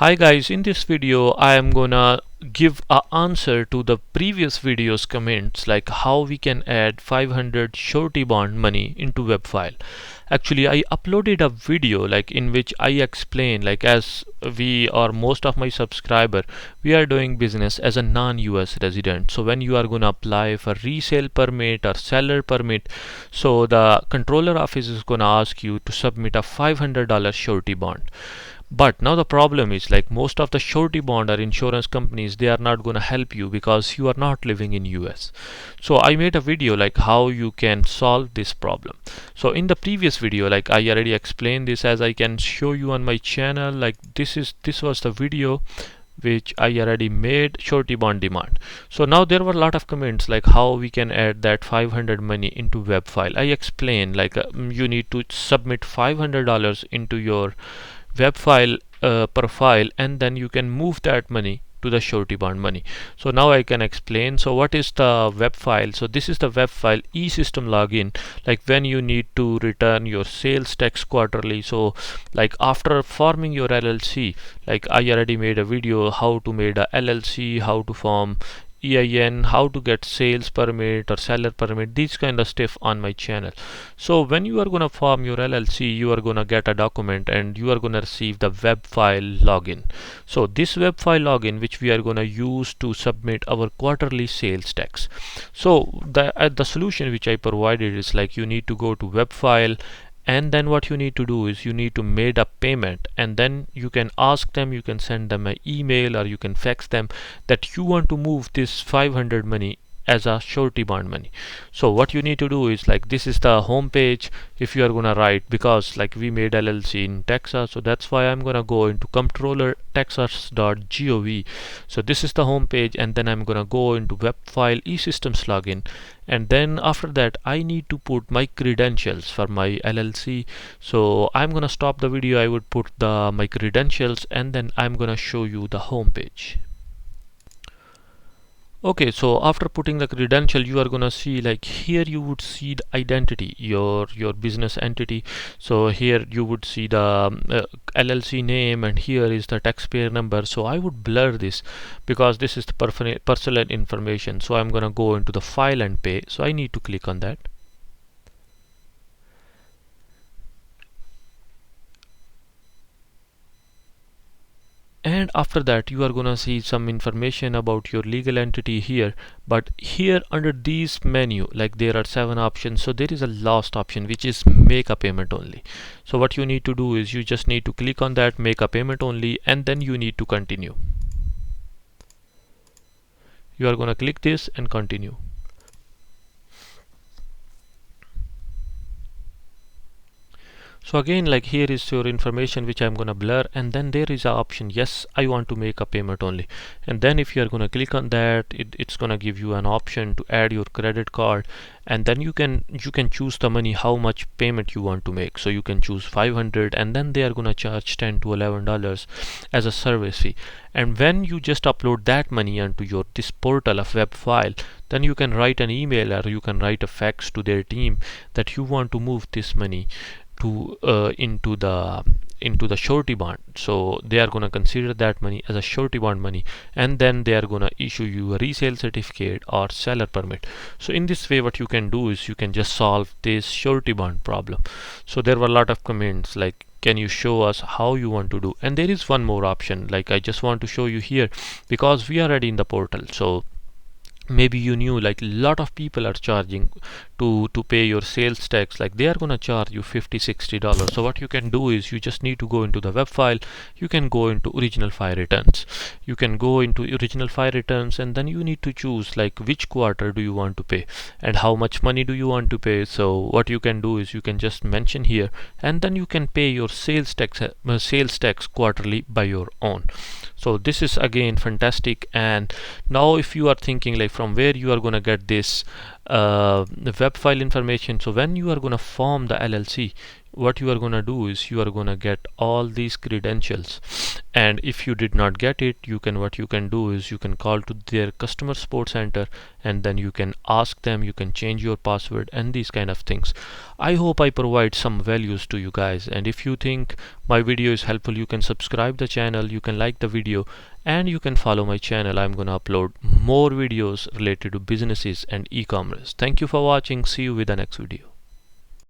Hi guys, in this video I am gonna give a answer to the previous videos comments like how we can add 500 surety bond money into WebFile. Actually I uploaded a video like in which I explain like as we or most of my subscriber we are doing business as a non-US resident. So when you are gonna apply for resale permit or seller permit, so the controller office is gonna ask you to submit a $500 surety bond. But now the problem is like most of the surety bond or insurance companies, they are not going to help you because you are not living in US. So I made a video like how you can solve this problem. So in the previous video like I already explained this, as I can show you on my channel, like this was the video which I already made surety bond demand. So now there were a lot of comments like how we can add that 500 money into WebFile. I explained like you need to submit $500 into your WebFile profile, and then you can move that money to the surety bond money. So now I can explain. So what is the WebFile? So this is the WebFile e-system login, like when you need to return your sales tax quarterly. So like after forming your LLC, like I already made a video how to make a LLC, how to form EIN, how to get sales permit or seller permit, these kind of stuff on my channel. So when you are gonna form your LLC, you are gonna get a document and you are gonna receive the web file login. So this web file login which we are gonna use to submit our quarterly sales tax. So the solution which I provided is like you need to go to web file, and then what you need to do is you need to make a payment, and then you can ask them, you can send them an email or you can fax them that you want to move this 500 money as a surety bond money. So what you need to do is like this is the home page. If you are gonna write, because like we made LLC in Texas, so that's why I'm gonna go into controllertexas.gov. So this is the home page, and then I'm gonna go into web file eSystems login, and then after that I need to put my credentials for my LLC. So I'm gonna stop the video, I would put my credentials, and then I'm gonna show you the home page. Okay, so after putting the credential, you are gonna see like here you would see the identity, your business entity. So here you would see the LLC name, and here is the taxpayer number. So I would blur this because this is the personal information. So I'm gonna go into the file and pay. So I need to click on that. And after that you are gonna see some information about your legal entity here, but here under these menu like there are 7 options, so there is a last option which is make a payment only. So what you need to do is you just need to click on that make a payment only, and then you need to continue. You are gonna click this and continue. So again like here is your information which I'm gonna blur, and then there is a option yes I want to make a payment only, and then if you are gonna click on that, it's gonna give you an option to add your credit card, and then you can choose the money how much payment you want to make. So you can choose 500, and then they are gonna charge 10 to $11 as a service fee. And when you just upload that money onto your this portal of web file, then you can write an email or you can write a fax to their team that you want to move this money to into the surety bond. So they are going to consider that money as a surety bond money, and then they are going to issue you a resale certificate or seller permit. So in this way what you can do is you can just solve this surety bond problem. So there were a lot of comments like can you show us how you want to do, and there is one more option like I just want to show you here because we are already in the portal. So maybe you knew like a lot of people are charging to pay your sales tax, like they are gonna charge you $50-$60. So what you can do is you just need to go into the web file, you can go into original file returns, and then you need to choose like which quarter do you want to pay and how much money do you want to pay. So what you can do is you can just mention here, and then you can pay your sales tax quarterly by your own. So this is again fantastic. And now if you are thinking like from where you are gonna get this the web file information, so when you are gonna form the LLC, what you are gonna do is you are gonna get all these credentials, and if you did not get it, you can what you can do is you can call to their customer support center, and then you can ask them, you can change your password and these kind of things. I hope I provide some values to you guys, and if you think my video is helpful, you can subscribe the channel, you can like the video, and you can follow my channel. I'm gonna upload more videos related to businesses and e-commerce. Thank you for watching. See you with the next video.